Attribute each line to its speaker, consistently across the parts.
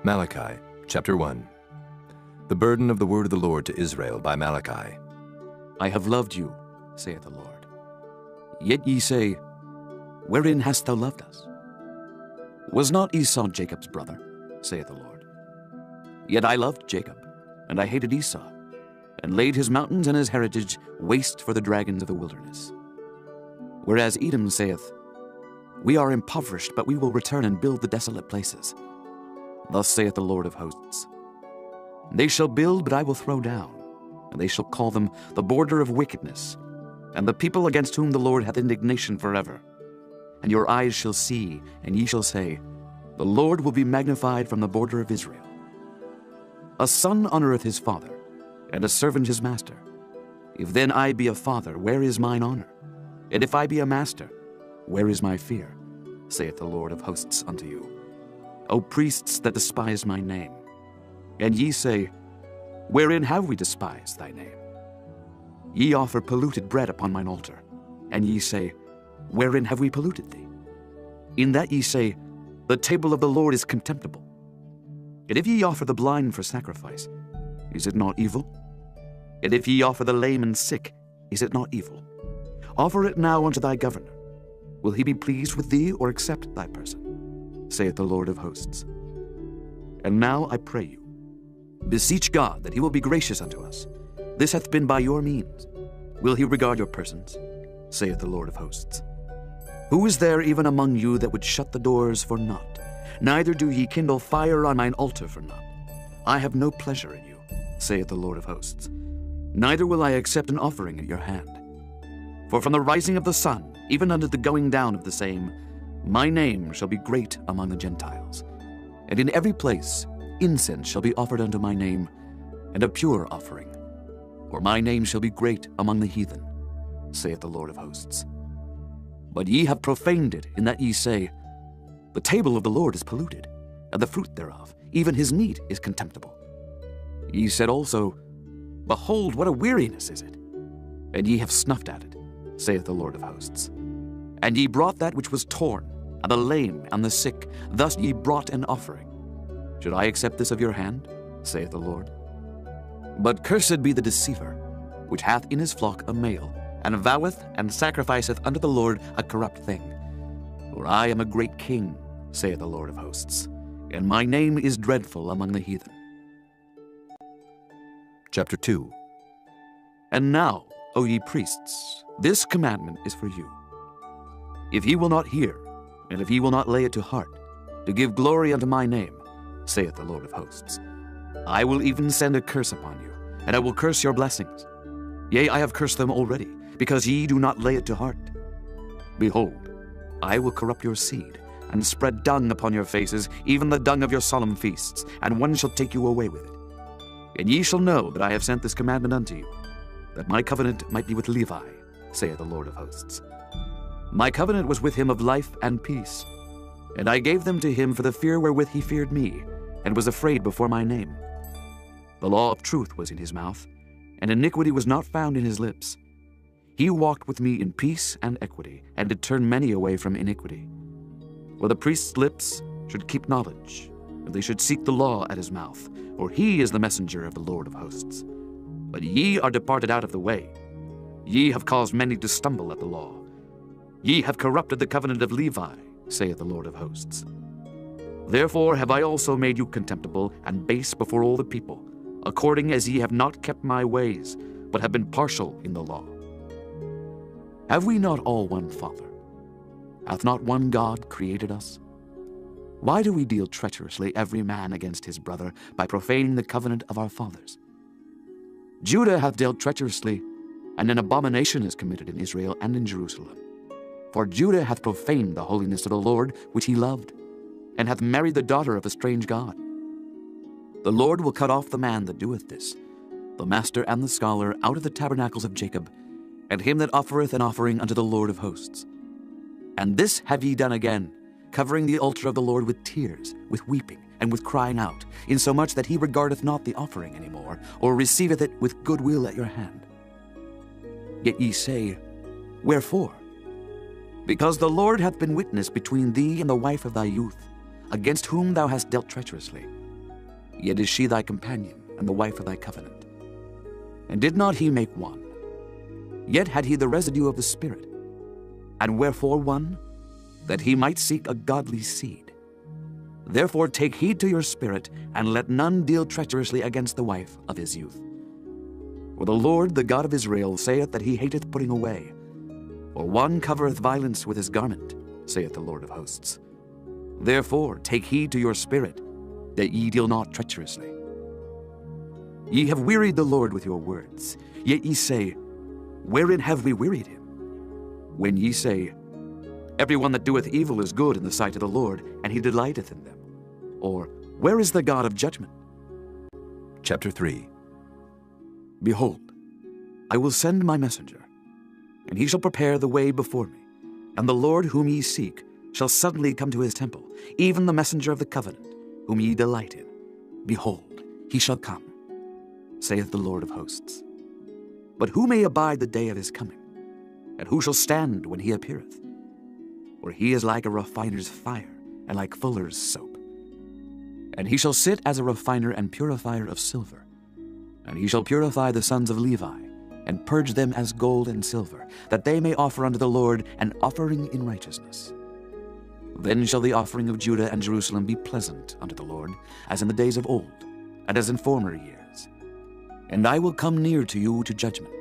Speaker 1: Malachi, chapter 1. The burden of the word of the Lord to Israel by Malachi.
Speaker 2: I have loved you, saith the Lord. Yet ye say, Wherein hast thou loved us? Was not Esau Jacob's brother, saith the Lord? Yet I loved Jacob, and I hated Esau, and laid his mountains and his heritage waste for the dragons of the wilderness. Whereas Edom saith, We are impoverished, but we will return and build the desolate places. Thus saith the Lord of hosts, They shall build, but I will throw down, and they shall call them the border of wickedness, and the people against whom the Lord hath indignation forever. And your eyes shall see, and ye shall say, The Lord will be magnified from the border of Israel. A son honoureth his father, and a servant his master. If then I be a father, where is mine honour? And if I be a master, where is my fear? Saith the Lord of hosts unto you. O priests that despise my name. And ye say, Wherein have we despised thy name? Ye offer polluted bread upon mine altar. And ye say, Wherein have we polluted thee? In that ye say, The table of the Lord is contemptible. And if ye offer the blind for sacrifice, is it not evil? And if ye offer the lame and sick, is it not evil? Offer it now unto thy governor. Will he be pleased with thee, or accept thy person? Saith the Lord of hosts. And now I pray you, beseech God that he will be gracious unto us. This hath been by your means. Will he regard your persons? Saith the Lord of hosts. Who is there even among you that would shut the doors for naught? Neither do ye kindle fire on mine altar for naught. I have no pleasure in you, saith the Lord of hosts. Neither will I accept an offering at your hand. For from the rising of the sun, even unto the going down of the same, my name shall be great among the Gentiles. And in every place incense shall be offered unto my name, and a pure offering. For my name shall be great among the heathen, saith the Lord of hosts. But ye have profaned it, in that ye say, The table of the Lord is polluted, and the fruit thereof, even his meat, is contemptible. Ye said also, Behold, what a weariness is it! And ye have snuffed at it, saith the Lord of hosts. And ye brought that which was torn, and the lame, and the sick, thus ye brought an offering. Should I accept this of your hand? Saith the Lord. But cursed be the deceiver, which hath in his flock a male, and voweth and sacrificeth unto the Lord a corrupt thing. For I am a great king, saith the Lord of hosts, and my name is dreadful among the heathen.
Speaker 1: Chapter 2.
Speaker 2: And now, O ye priests, this commandment is for you. If ye will not hear, and if ye will not lay it to heart, to give glory unto my name, saith the Lord of hosts, I will even send a curse upon you, and I will curse your blessings. Yea, I have cursed them already, because ye do not lay it to heart. Behold, I will corrupt your seed, and spread dung upon your faces, even the dung of your solemn feasts, and one shall take you away with it. And ye shall know that I have sent this commandment unto you, that my covenant might be with Levi, saith the Lord of hosts. My covenant was with him of life and peace, and I gave them to him for the fear wherewith he feared me, and was afraid before my name. The law of truth was in his mouth, and iniquity was not found in his lips. He walked with me in peace and equity, and did turn many away from iniquity. For the priest's lips should keep knowledge, and they should seek the law at his mouth, for he is the messenger of the Lord of hosts. But ye are departed out of the way. Ye have caused many to stumble at the law. Ye have corrupted the covenant of Levi, saith the Lord of hosts. Therefore have I also made you contemptible and base before all the people, according as ye have not kept my ways, but have been partial in the law. Have we not all one Father? Hath not one God created us? Why do we deal treacherously every man against his brother by profaning the covenant of our fathers? Judah hath dealt treacherously, and an abomination is committed in Israel and in Jerusalem. For Judah hath profaned the holiness of the Lord, which he loved, and hath married the daughter of a strange god. The Lord will cut off the man that doeth this, the master and the scholar, out of the tabernacles of Jacob, and him that offereth an offering unto the Lord of hosts. And this have ye done again, covering the altar of the Lord with tears, with weeping, and with crying out, insomuch that he regardeth not the offering any more, or receiveth it with good will at your hand. Yet ye say, Wherefore? Because the Lord hath been witness between thee and the wife of thy youth, against whom thou hast dealt treacherously, yet is she thy companion and the wife of thy covenant. And did not he make one? Yet had he the residue of the Spirit. And wherefore one? That he might seek a godly seed. Therefore take heed to your spirit, and let none deal treacherously against the wife of his youth. For the Lord, the God of Israel, saith that he hateth putting away. For one covereth violence with his garment, saith the Lord of hosts. Therefore take heed to your spirit, that ye deal not treacherously. Ye have wearied the Lord with your words, yet ye say, wherein have we wearied him? When ye say, every one that doeth evil is good in the sight of the Lord, and he delighteth in them. Or, where is the God of judgment?
Speaker 1: Chapter 3.
Speaker 2: Behold, I will send my messenger, and he shall prepare the way before me. And the Lord whom ye seek shall suddenly come to his temple, even the messenger of the covenant, whom ye delight in. Behold, he shall come, saith the Lord of hosts. But who may abide the day of his coming? And who shall stand when he appeareth? For he is like a refiner's fire, and like fuller's soap. And he shall sit as a refiner and purifier of silver. And he shall purify the sons of Levi, and purge them as gold and silver, that they may offer unto the Lord an offering in righteousness. Then shall the offering of Judah and Jerusalem be pleasant unto the Lord, as in the days of old, and as in former years. And I will come near to you to judgment.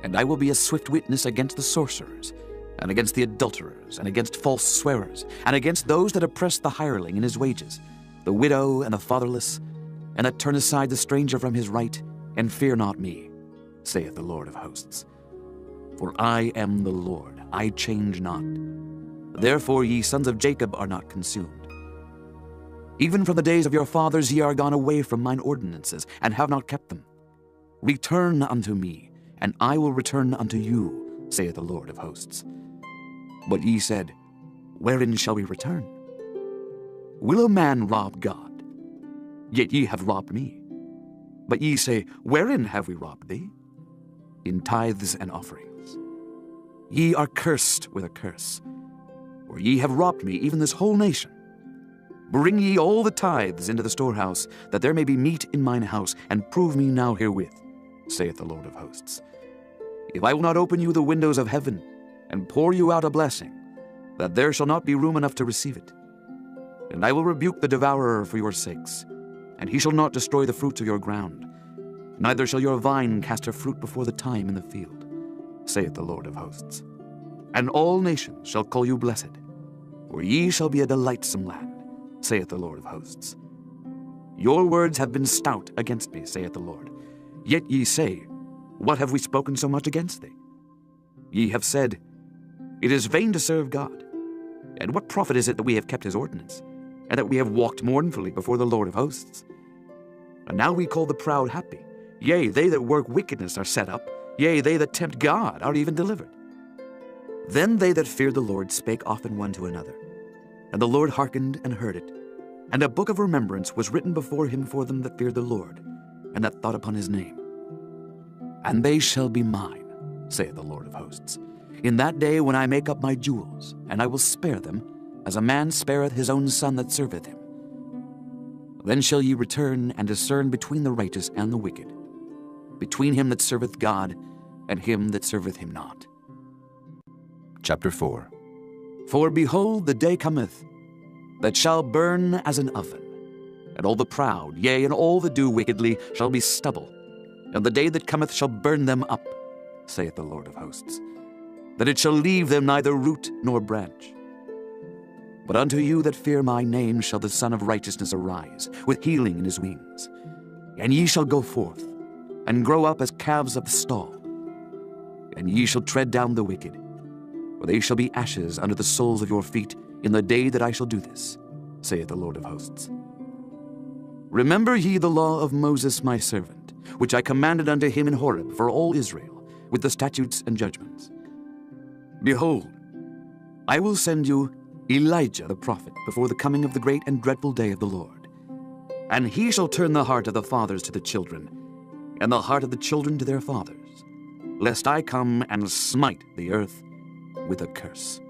Speaker 2: And I will be a swift witness against the sorcerers, and against the adulterers, and against false swearers, and against those that oppress the hireling in his wages, the widow and the fatherless, and that turn aside the stranger from his right, and fear not me, saith the Lord of hosts. For I am the Lord, I change not. Therefore ye sons of Jacob are not consumed. Even from the days of your fathers ye are gone away from mine ordinances, and have not kept them. Return unto me, and I will return unto you, saith the Lord of hosts. But ye said, wherein shall we return? Will a man rob God? Yet ye have robbed me. But ye say, wherein have we robbed thee? In tithes and offerings. Ye are cursed with a curse, for ye have robbed me, even this whole nation. Bring ye all the tithes into the storehouse, that there may be meat in mine house, and prove me now herewith, saith the Lord of hosts. If I will not open you the windows of heaven, and pour you out a blessing, that there shall not be room enough to receive it. And I will rebuke the devourer for your sakes, and he shall not destroy the fruits of your ground, neither shall your vine cast her fruit before the time in the field, saith the Lord of hosts. And all nations shall call you blessed, for ye shall be a delightsome land, saith the Lord of hosts. Your words have been stout against me, saith the Lord. Yet ye say, what have we spoken so much against thee? Ye have said, it is vain to serve God. And what profit is it that we have kept his ordinance, and that we have walked mournfully before the Lord of hosts? And now we call the proud happy. Yea, they that work wickedness are set up. Yea, they that tempt God are even delivered. Then they that feared the Lord spake often one to another. And the Lord hearkened and heard it. And a book of remembrance was written before him for them that feared the Lord, and that thought upon his name. And they shall be mine, saith the Lord of hosts, in that day when I make up my jewels, and I will spare them, as a man spareth his own son that serveth him. Then shall ye return and discern between the righteous and the wicked, between him that serveth God and him that serveth him not.
Speaker 1: Chapter 4.
Speaker 2: For behold, the day cometh, that shall burn as an oven, and all the proud, yea, and all that do wickedly, shall be stubble. And the day that cometh shall burn them up, saith the Lord of hosts, that it shall leave them neither root nor branch. But unto you that fear my name shall the Son of Righteousness arise, with healing in his wings. And ye shall go forth, and grow up as calves of the stall. And ye shall tread down the wicked, for they shall be ashes under the soles of your feet in the day that I shall do this, saith the Lord of hosts. Remember ye the law of Moses my servant, which I commanded unto him in Horeb for all Israel, with the statutes and judgments. Behold, I will send you Elijah the prophet before the coming of the great and dreadful day of the Lord. And he shall turn the heart of the fathers to the children, and the heart of the children to their fathers, lest I come and smite the earth with a curse.